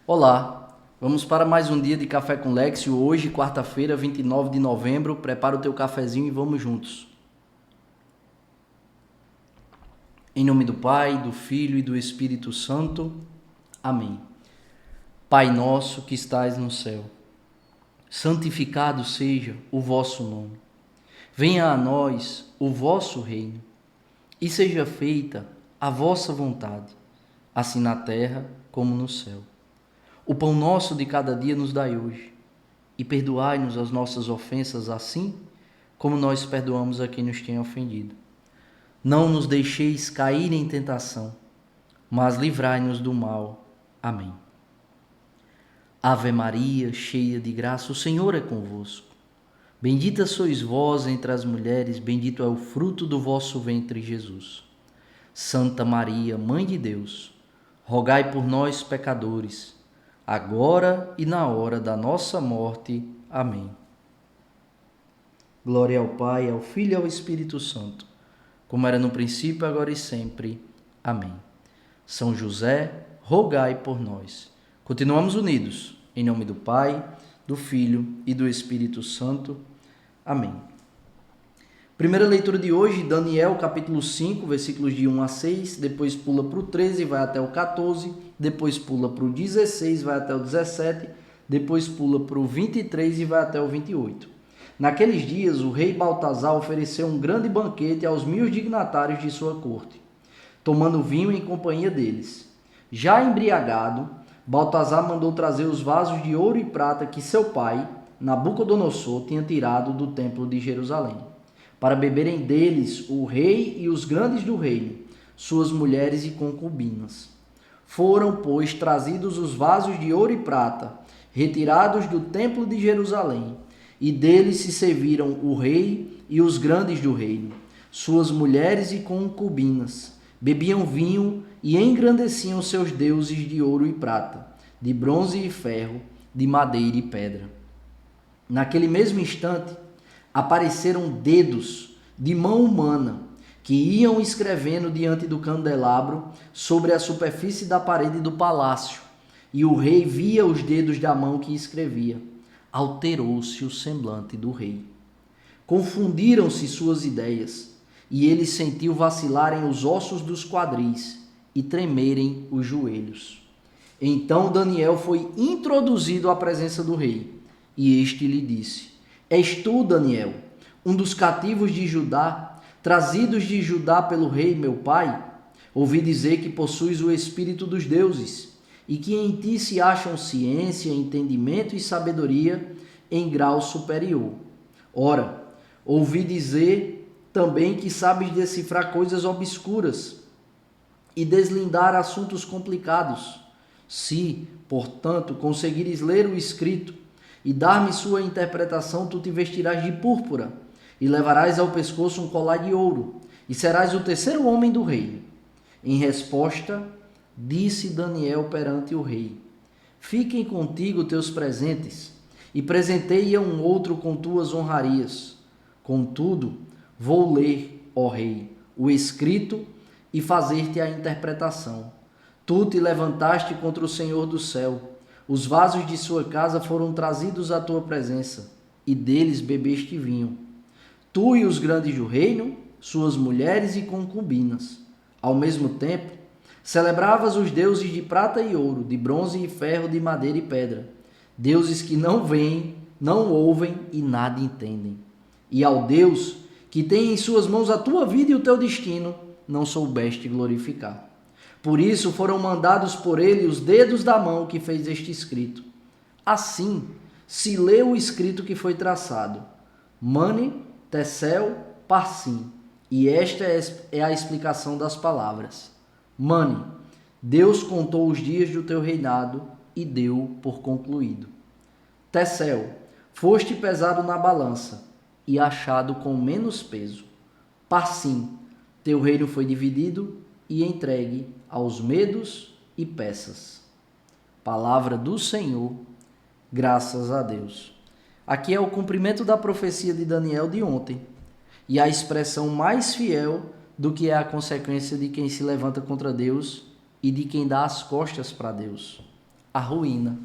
Olá, vamos para mais um dia de Café com Lexio. Hoje, quarta-feira, 29 de novembro. Prepara o teu cafezinho e vamos juntos. Em nome do Pai, do Filho e do Espírito Santo. Amém. Pai nosso que estais no céu, santificado seja o vosso nome. Venha a nós o vosso reino e seja feita a vossa vontade, assim na terra como no céu. O pão nosso de cada dia nos dai hoje, e perdoai-nos as nossas ofensas, assim como nós perdoamos a quem nos tem ofendido. Não nos deixeis cair em tentação, mas livrai-nos do mal. Amém. Ave Maria, cheia de graça, o Senhor é convosco. Bendita sois vós entre as mulheres, bendito é o fruto do vosso ventre, Jesus. Santa Maria, Mãe de Deus, rogai por nós, pecadores, agora e na hora da nossa morte. Amém. Glória ao Pai, ao Filho e ao Espírito Santo, como era no princípio, agora e sempre. Amém. São José, rogai por nós. Continuamos unidos, em nome do Pai, do Filho e do Espírito Santo. Amém. Primeira leitura de hoje, Daniel, capítulo 5, versículos de 1 a 6, depois pula para o 13, vai até o 14, depois pula para o 16, vai até o 17, depois pula para o 23 e vai até o 28. Naqueles dias, o rei Baltazar ofereceu um grande banquete aos 1000 dignatários de sua corte, tomando vinho em companhia deles. Já embriagado, Baltazar mandou trazer os vasos de ouro e prata que seu pai, Nabucodonosor, tinha tirado do templo de Jerusalém, para beberem deles o rei e os grandes do reino, suas mulheres e concubinas. Foram, pois, trazidos os vasos de ouro e prata, retirados do templo de Jerusalém, e deles se serviram o rei e os grandes do reino, suas mulheres e concubinas. Bebiam vinho e engrandeciam seus deuses de ouro e prata, de bronze e ferro, de madeira e pedra. Naquele mesmo instante, apareceram dedos de mão humana que iam escrevendo diante do candelabro sobre a superfície da parede do palácio, e o rei via os dedos da mão que escrevia. Alterou-se o semblante do rei. Confundiram-se suas ideias, e ele sentiu vacilarem os ossos dos quadris e tremerem os joelhos. Então Daniel foi introduzido à presença do rei, e este lhe disse: És tu, Daniel, um dos cativos de Judá, trazidos de Judá pelo rei meu pai? Ouvi dizer que possuis o espírito dos deuses, e que em ti se acham ciência, entendimento e sabedoria em grau superior. Ora, ouvi dizer também que sabes decifrar coisas obscuras e deslindar assuntos complicados. Se, portanto, conseguires ler o escrito e dar-me sua interpretação, tu te vestirás de púrpura e levarás ao pescoço um colar de ouro, e serás o terceiro homem do reino. Em resposta, disse Daniel perante o rei: Fiquem contigo teus presentes, e presenteia um outro com tuas honrarias. Contudo, vou ler, ó rei, o escrito e fazer-te a interpretação. Tu te levantaste contra o Senhor do céu. Os vasos de sua casa foram trazidos à tua presença, e deles bebeste vinho. Tu e os grandes do reino, suas mulheres e concubinas. Ao mesmo tempo, celebravas os deuses de prata e ouro, de bronze e ferro, de madeira e pedra, deuses que não veem, não ouvem e nada entendem. E ao Deus que tem em suas mãos a tua vida e o teu destino, não soubeste glorificar. Por isso foram mandados por ele os dedos da mão que fez este escrito. Assim se lê o escrito que foi traçado: Mane, Tessel, Parsim. E esta é a explicação das palavras. Mane, Deus contou os dias do teu reinado e deu por concluído. Tessel, foste pesado na balança e achado com menos peso. Parsim, teu reino foi dividido e entregue aos medos e persas. Palavra do Senhor, graças a Deus. Aqui é o cumprimento da profecia de Daniel de ontem, e a expressão mais fiel do que é a consequência de quem se levanta contra Deus e de quem dá as costas para Deus. A ruína,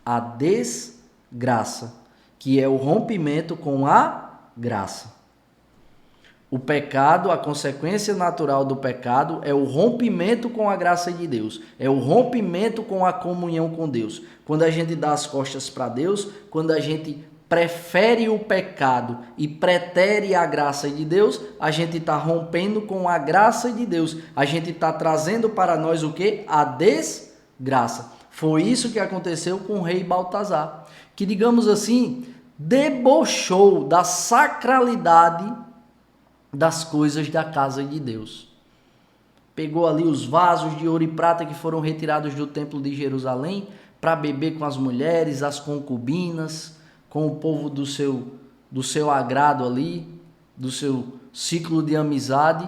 a desgraça, que é o rompimento com a graça. O pecado, a consequência natural do pecado é o rompimento com a graça de Deus, é o rompimento com a comunhão com Deus. Quando a gente dá as costas para Deus, quando a gente prefere o pecado e pretere a graça de Deus, a gente está rompendo com a graça de Deus. A gente está trazendo para nós o quê? A desgraça. Foi isso que aconteceu com o rei Baltazar, que, digamos assim, debochou da sacralidade das coisas da casa de Deus. Pegou ali os vasos de ouro e prata que foram retirados do templo de Jerusalém para beber com as mulheres, as concubinas, com o povo do seu agrado ali, do seu ciclo de amizade.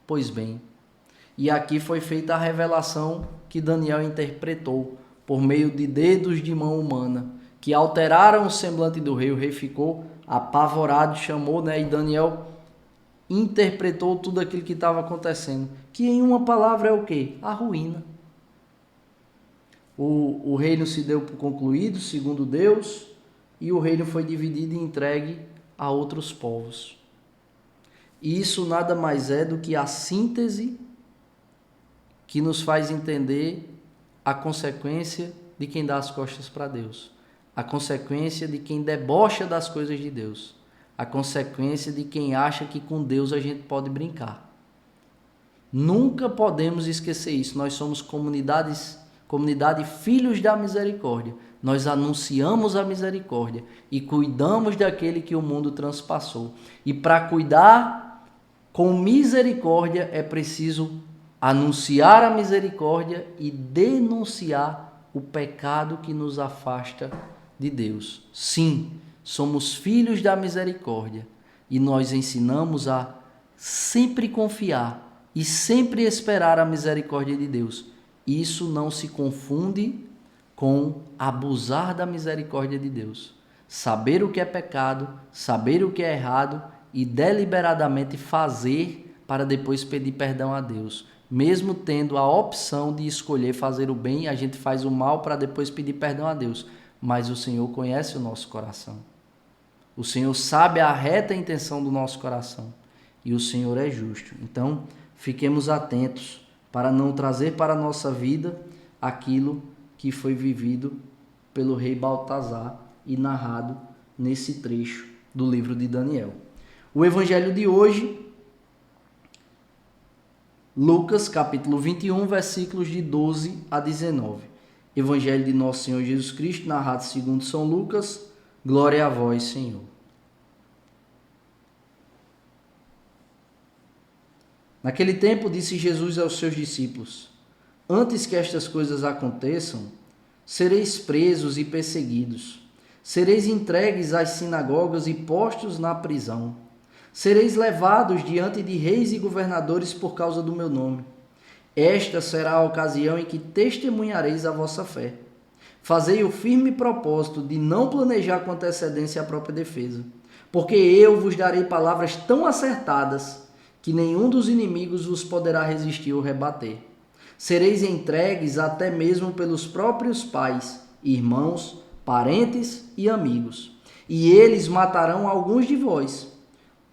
Pois bem, e aqui foi feita a revelação que Daniel interpretou por meio de dedos de mão humana, que alteraram o semblante do rei. O rei ficou apavorado, chamou, e Daniel interpretou tudo aquilo que estava acontecendo, que em uma palavra é o quê? A ruína. O reino se deu por concluído, segundo Deus, e o reino foi dividido e entregue a outros povos. E isso nada mais é do que a síntese que nos faz entender a consequência de quem dá as costas para Deus, a consequência de quem debocha das coisas de Deus, a consequência de quem acha que com Deus a gente pode brincar. Nunca podemos esquecer isso. Nós somos comunidade filhos da misericórdia. Nós anunciamos a misericórdia e cuidamos daquele que o mundo transpassou. E para cuidar com misericórdia é preciso anunciar a misericórdia e denunciar o pecado que nos afasta de Deus. Sim, somos filhos da misericórdia e nós ensinamos a sempre confiar e sempre esperar a misericórdia de Deus. Isso não se confunde com abusar da misericórdia de Deus. Saber o que é pecado, saber o que é errado e deliberadamente fazer para depois pedir perdão a Deus. Mesmo tendo a opção de escolher fazer o bem, a gente faz o mal para depois pedir perdão a Deus. Mas o Senhor conhece o nosso coração. O Senhor sabe a reta intenção do nosso coração. E o Senhor é justo. Então, fiquemos atentos para não trazer para a nossa vida aquilo que foi vivido pelo rei Baltazar e narrado nesse trecho do livro de Daniel. O evangelho de hoje, Lucas, capítulo 21, versículos de 12 a 19. Evangelho de nosso Senhor Jesus Cristo, narrado segundo São Lucas. Glória a vós, Senhor. Naquele tempo disse Jesus aos seus discípulos: antes que estas coisas aconteçam, sereis presos e perseguidos, sereis entregues às sinagogas e postos na prisão, sereis levados diante de reis e governadores por causa do meu nome. Esta será a ocasião em que testemunhareis a vossa fé. Fazei o firme propósito de não planejar com antecedência a própria defesa, porque eu vos darei palavras tão acertadas que nenhum dos inimigos vos poderá resistir ou rebater. Sereis entregues até mesmo pelos próprios pais, irmãos, parentes e amigos, e eles matarão alguns de vós.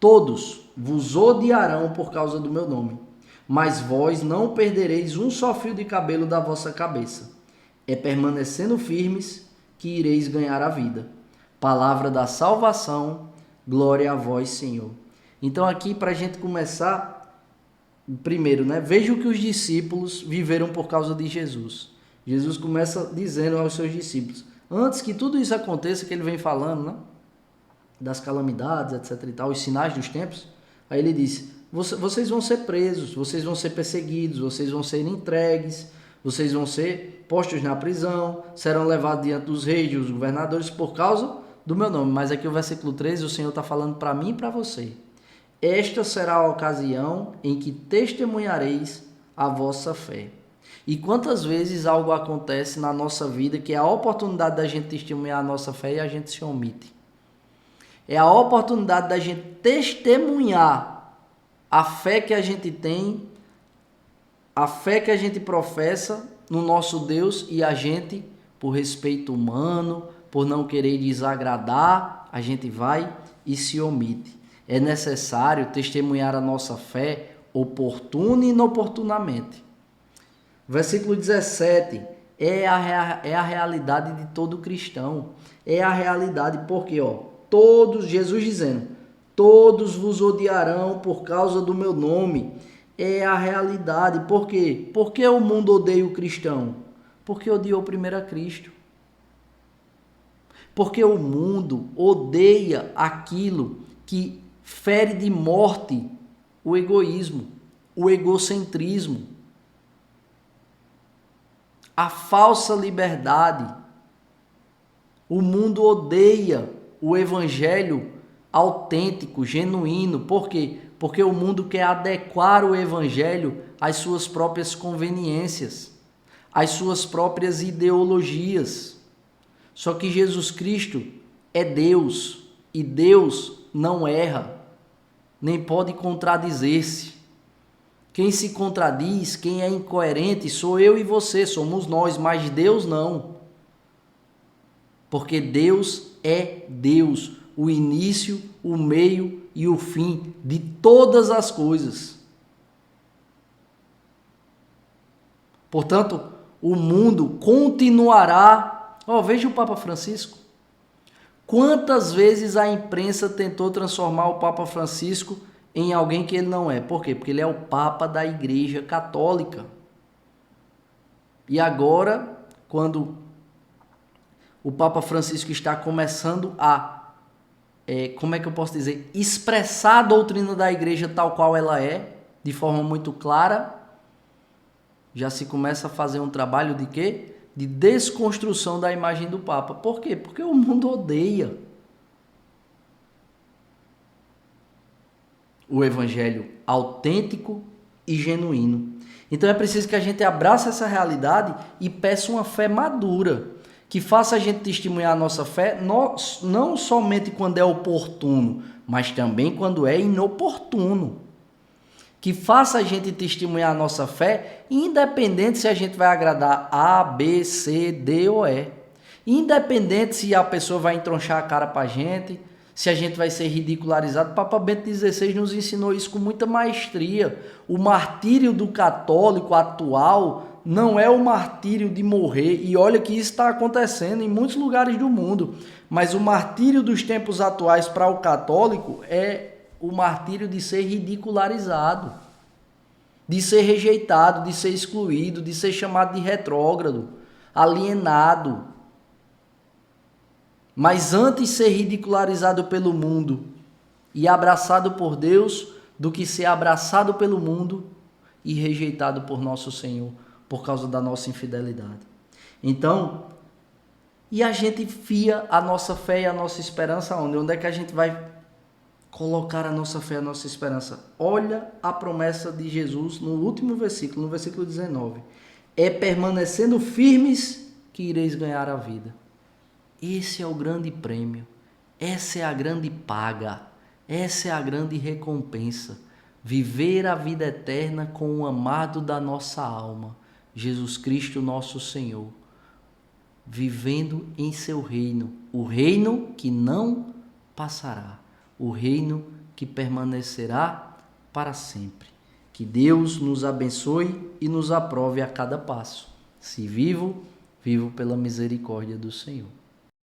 Todos vos odiarão por causa do meu nome, mas vós não perdereis um só fio de cabelo da vossa cabeça. É permanecendo firmes que ireis ganhar a vida. Palavra da salvação, glória a vós, Senhor. Então aqui, para a gente começar, primeiro, veja o que os discípulos viveram por causa de Jesus. Jesus começa dizendo aos seus discípulos, antes que tudo isso aconteça, que ele vem falando, das calamidades, etc. e tal, os sinais dos tempos, aí ele disse, vocês vão ser presos, vocês vão ser perseguidos, vocês vão ser entregues, vocês vão ser postos na prisão, serão levados diante dos reis e dos governadores por causa do meu nome. Mas aqui o versículo 13, o Senhor está falando para mim e para você. Esta será a ocasião em que testemunhareis a vossa fé. E quantas vezes algo acontece na nossa vida que é a oportunidade da gente testemunhar a nossa fé e a gente se omite. É a oportunidade da gente testemunhar a fé que a gente tem, a fé que a gente professa no nosso Deus e a gente por respeito humano, por não querer desagradar, a gente vai e se omite. É necessário testemunhar a nossa fé oportuna e inoportunamente. Versículo 17 é a realidade de todo cristão. É a realidade porque, todos, Jesus dizendo, todos vos odiarão por causa do meu nome. É a realidade. Por quê? Por que o mundo odeia o cristão? Porque odiou primeiro a Cristo. Porque o mundo odeia aquilo que fere de morte o egoísmo, o egocentrismo, a falsa liberdade. O mundo odeia o evangelho autêntico, genuíno. Por quê? Porque o mundo quer adequar o evangelho às suas próprias conveniências, às suas próprias ideologias. Só que Jesus Cristo é Deus e Deus não erra, nem pode contradizer-se. Quem se contradiz, quem é incoerente, sou eu e você, somos nós, mas Deus não. Porque Deus é Deus, o início, o meio e o fim de todas as coisas. Portanto, o mundo continuará. Veja o Papa Francisco. Quantas vezes a imprensa tentou transformar o Papa Francisco em alguém que ele não é? Por quê? Porque ele é o Papa da Igreja Católica. E agora, quando o Papa Francisco está começando a, expressar a doutrina da Igreja tal qual ela é, de forma muito clara, já se começa a fazer um trabalho de quê? De desconstrução da imagem do Papa. Por quê? Porque o mundo odeia o evangelho autêntico e genuíno. Então é preciso que a gente abrace essa realidade e peça uma fé madura, que faça a gente testemunhar a nossa fé não somente quando é oportuno, mas também quando é inoportuno. Que faça a gente testemunhar a nossa fé, independente se a gente vai agradar A, B, C, D ou E. Independente se a pessoa vai entronchar a cara para a gente, se a gente vai ser ridicularizado. Papa Bento XVI nos ensinou isso com muita maestria. O martírio do católico atual não é o martírio de morrer, e olha que isso está acontecendo em muitos lugares do mundo, mas o martírio dos tempos atuais para o católico é o martírio de ser ridicularizado, de ser rejeitado, de ser excluído, de ser chamado de retrógrado, alienado. Mas antes ser ridicularizado pelo mundo e abraçado por Deus, do que ser abraçado pelo mundo e rejeitado por nosso Senhor, por causa da nossa infidelidade. Então, e a gente fia a nossa fé e a nossa esperança onde? Onde é que a gente vai colocar a nossa fé, a nossa esperança? Olha a promessa de Jesus no último versículo, no versículo 19. É permanecendo firmes que ireis ganhar a vida. Esse é o grande prêmio, essa é a grande paga, essa é a grande recompensa. Viver a vida eterna com o amado da nossa alma, Jesus Cristo nosso Senhor. Vivendo em seu reino, o reino que não passará, o reino que permanecerá para sempre. Que Deus nos abençoe e nos aprove a cada passo. Se vivo, vivo pela misericórdia do Senhor.